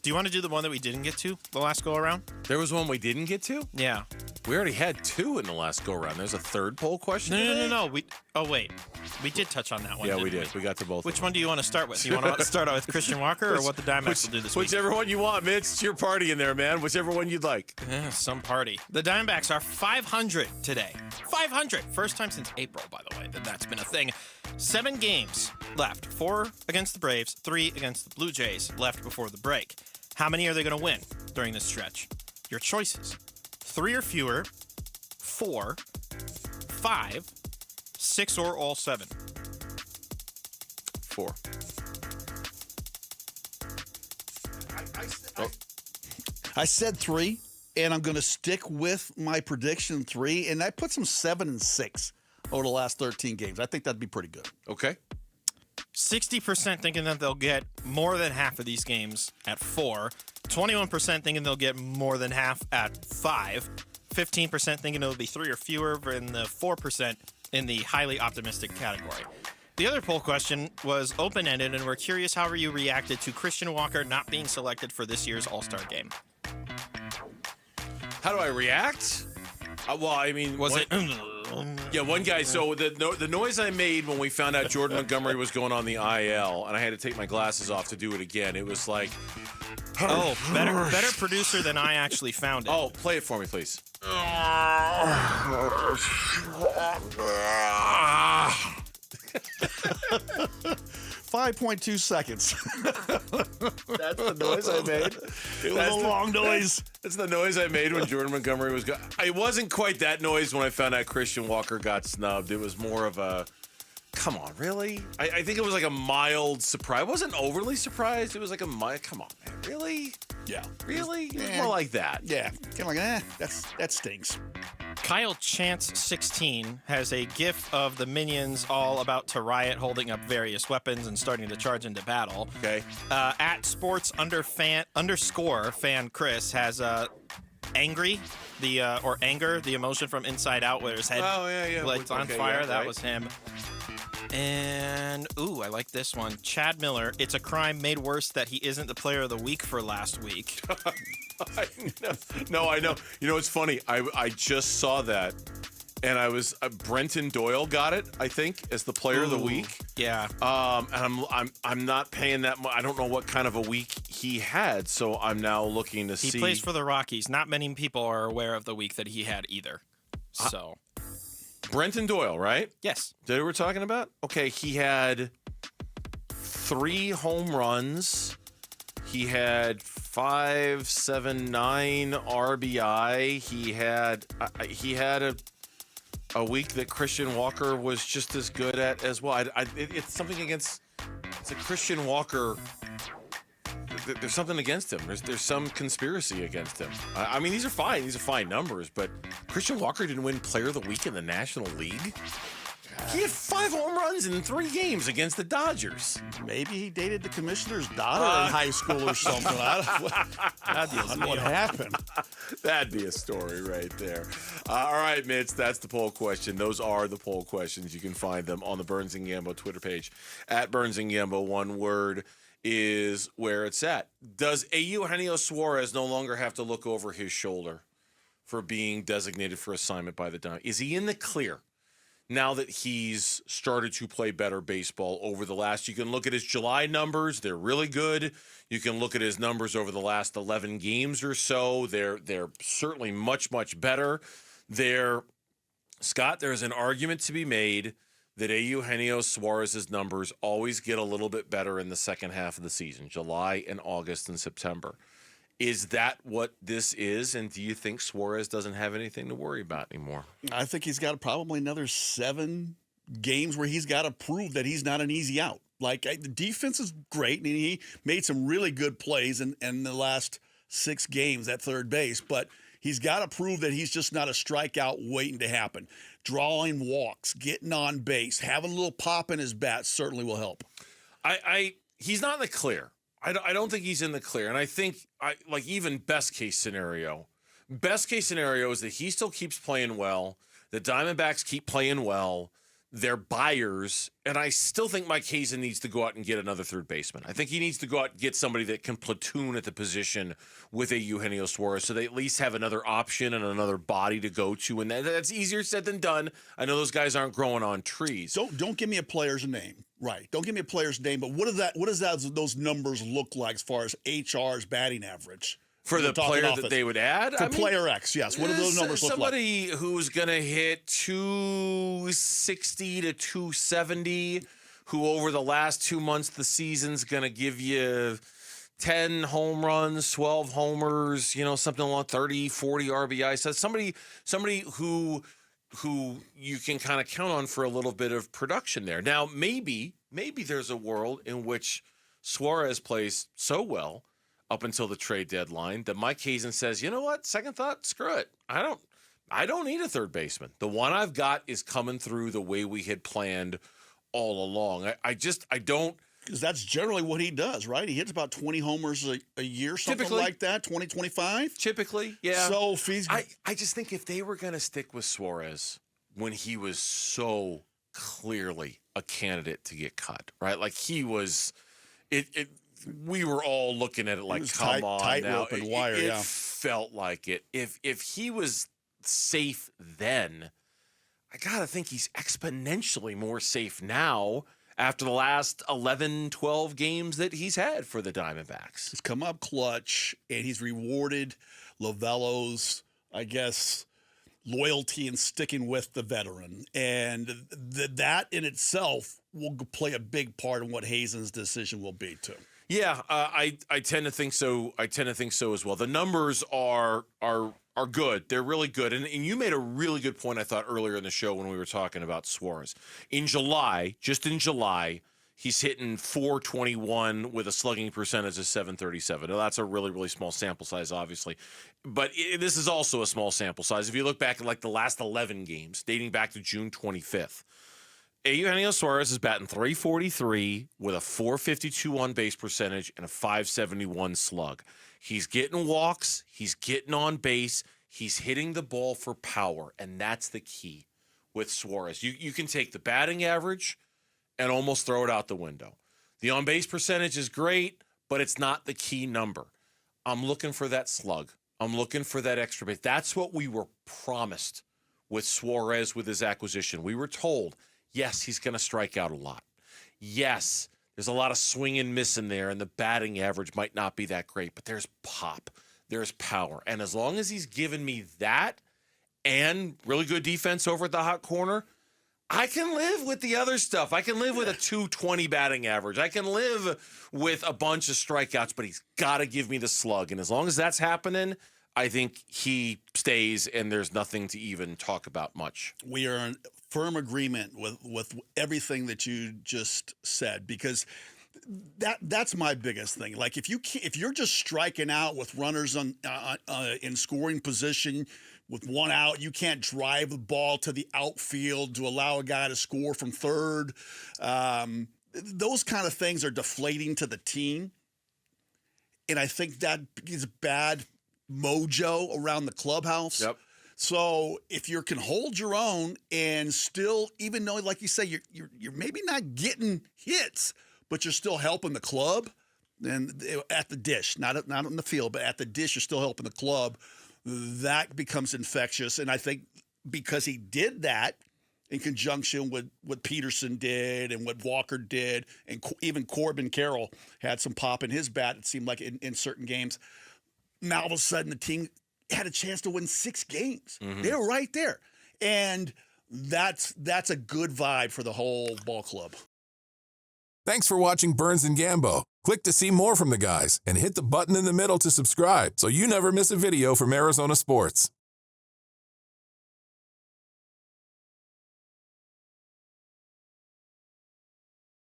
Do you want to do the one that we didn't get to the last go-around? There was one we didn't get to? Yeah. We already had 2 in the last go-around. There's a third poll question No. Wait. We did touch on that one, Yeah, didn't we did. We got to both. Which one do you want to start with? You want to start out with Christian Walker or what the Diamondbacks will do this week? Whichever one you want, Mitch. It's your party in there, man. Whichever one you'd like. Some party. The Diamondbacks are 500 today. 500. First time since April, by the way, that's been a thing. 7 games left. 4 against the Braves, 3 against the Blue Jays left before the break. How many are they going to win during this stretch? Your choices. 3 or fewer, 4, 5, 6, or all 7. 4. I said 3, and I'm going to stick with my prediction 3, and that puts them 7 and 6 over the last 13 games. I think that'd be pretty good. Okay. 60% thinking that they'll get more than half of these games at 4. 21% thinking they'll get more than half at 5. 15% thinking it'll be 3 or fewer, and the 4% in the highly optimistic category. The other poll question was open-ended, and we're curious how you reacted to Christian Walker not being selected for this year's All-Star game. How do I react? Well, I mean, Was it? Yeah, one guy. So the noise I made when we found out Jordan Montgomery was going on the IL, and I had to take my glasses off to do it again. It was like, oh, better producer than I actually found it. Oh, play it for me, please. 5.2 seconds. That's the noise I made. It was a long noise. That's the noise I made when Jordan Montgomery was going. It wasn't quite that noise when I found out Christian Walker got snubbed. It was more of a, come on, really? I think it was like a mild surprise. I wasn't overly surprised. It was like a mild, come on, man, really? Yeah. Really? It was more like that. Yeah. Kind of like, that stinks. Kyle Chance16 has a gif of the minions all about to riot, holding up various weapons and starting to charge into battle. Okay. At sports_fan Chris has angry, or anger, the emotion from Inside Out, where his head lights on fire. Yeah, that right. was him. And, I like this one. Chad Miller, it's a crime made worse that he isn't the player of the week for last week. I know. You know, it's funny. I just saw that, and I was Brenton Doyle got it, I think, as the player of the week. Yeah. And I'm not paying that much. I don't know what kind of a week he had, so I'm now looking to see. He plays for the Rockies. Not many people are aware of the week that he had either. So. Brenton Doyle, right? Yes. That we're talking about? Okay, he had 3 home runs. He had 5, 7, 9 RBI. He had a week that Christian Walker was just as good at as well. It's something against. It's a Christian Walker. There's something against him. There's some conspiracy against him. I mean, these are fine. These are fine numbers, but Christian Walker didn't win Player of the Week in the National League. He had 5 home runs in 3 games against the Dodgers. Maybe he dated the commissioner's daughter in high school or something. I don't know what happened. That'd be a story right there. All right, Mitch, that's the poll question. Those are the poll questions. You can find them on the Burns and Gambo Twitter page. At Burns and Gambo, one word is where it's at. Does Eugenio Suárez no longer have to look over his shoulder for being designated for assignment by the Diamondbacks? Is he in the clear now that he's started to play better baseball over the last? You can look at his July numbers. They're really good. You can look at his numbers over the last 11 games or so. They're certainly much, much better. Scott, there's an argument to be made that Eugenio Suárez's numbers always get a little bit better in the second half of the season, July and August and September. Is that what this is? And do you think Suárez doesn't have anything to worry about anymore? I think he's got probably another 7 games where he's got to prove that he's not an easy out. Like, the defense is great, and he made some really good plays in the last 6 games at third base, but he's got to prove that he's just not a strikeout waiting to happen. Drawing walks, getting on base, having a little pop in his bat certainly will help. He's not in the clear. I don't think he's in the clear. And I think, even best case scenario is that he still keeps playing well, the Diamondbacks keep playing well, they're buyers, and I still think Mike Hazen needs to go out and get another third baseman. I think he needs to go out and get somebody that can platoon at the position with a Eugenio Suárez, so they at least have another option and another body to go to, and that's easier said than done. I know those guys aren't growing on trees. Don't give me a player's name, right? Don't give me a player's name, but what does those numbers look like as far as HR's batting average? For the player that they would add? For player X, yes. What do those numbers look like? Somebody who's going to hit 260 to 270, who over the last 2 months of the season's going to give you 10 home runs, 12 homers, something along 30, 40 RBI. So somebody who you can kind of count on for a little bit of production there. Now, maybe there's a world in which Suárez plays so well up until the trade deadline that Mike Hazen says, you know what, second thought, screw it. I don't need a third baseman. The one I've got is coming through the way we had planned all along. I don't. Because that's generally what he does, right? He hits about 20 homers a year, something like that, 20, 25? Typically, yeah. So if he's... I just think if they were going to stick with Suárez when he was so clearly a candidate to get cut, right? Like he was... We were all looking at it like, come on now. And wire, it felt like it. If he was safe then, I got to think he's exponentially more safe now after the last 11, 12 games that he's had for the Diamondbacks. He's come up clutch, and he's rewarded Lovello's, I guess, loyalty and sticking with the veteran. And that in itself will play a big part in what Hazen's decision will be, too. Yeah, I tend to think so. I tend to think so as well. The numbers are good. They're really good. And you made a really good point, I thought, earlier in the show when we were talking about Suárez. Just in July, he's hitting .421 with a slugging percentage of .737. Now, that's a really, really small sample size, obviously. But this is also a small sample size. If you look back at like the last 11 games, dating back to June 25th, Eugenio Suárez is batting .343 with a .452 on base percentage and a .571 slug. He's getting walks. He's getting on base. He's hitting the ball for power, and that's the key with Suárez. You can take the batting average and almost throw it out the window. The on base percentage is great, but it's not the key number. I'm looking for that slug. I'm looking for that extra base. That's what we were promised with Suárez with his acquisition. We were told, yes, he's going to strike out a lot. Yes, there's a lot of swing and miss in there, and the batting average might not be that great, but there's pop. There's power. And as long as he's given me that and really good defense over at the hot corner, I can live with the other stuff. I can live with a .220 batting average. I can live with a bunch of strikeouts, but he's got to give me the slug. And as long as that's happening, I think he stays, and there's nothing to even talk about much. We are in firm agreement with everything that you just said, because that's my biggest thing. Like if you're just striking out with runners in scoring position with one out, you can't drive the ball to the outfield to allow a guy to score from third. Those kind of things are deflating to the team, and I think that is bad mojo around the clubhouse. Yep. So if you can hold your own and still, even though, like you say, you're maybe not getting hits, but you're still helping the club, and at the dish, not on the field, but at the dish, you're still helping the club. That becomes infectious, and I think because he did that in conjunction with what Peterson did and what Walker did, and even Corbin Carroll had some pop in his bat, it seemed like in certain games. Now all of a sudden the team had a chance to win 6 games. Mm-hmm. They were right there. And that's a good vibe for the whole ball club. Thanks for watching Burns and Gambo. Click to see more from the guys and hit the button in the middle to subscribe so you never miss a video from Arizona sports.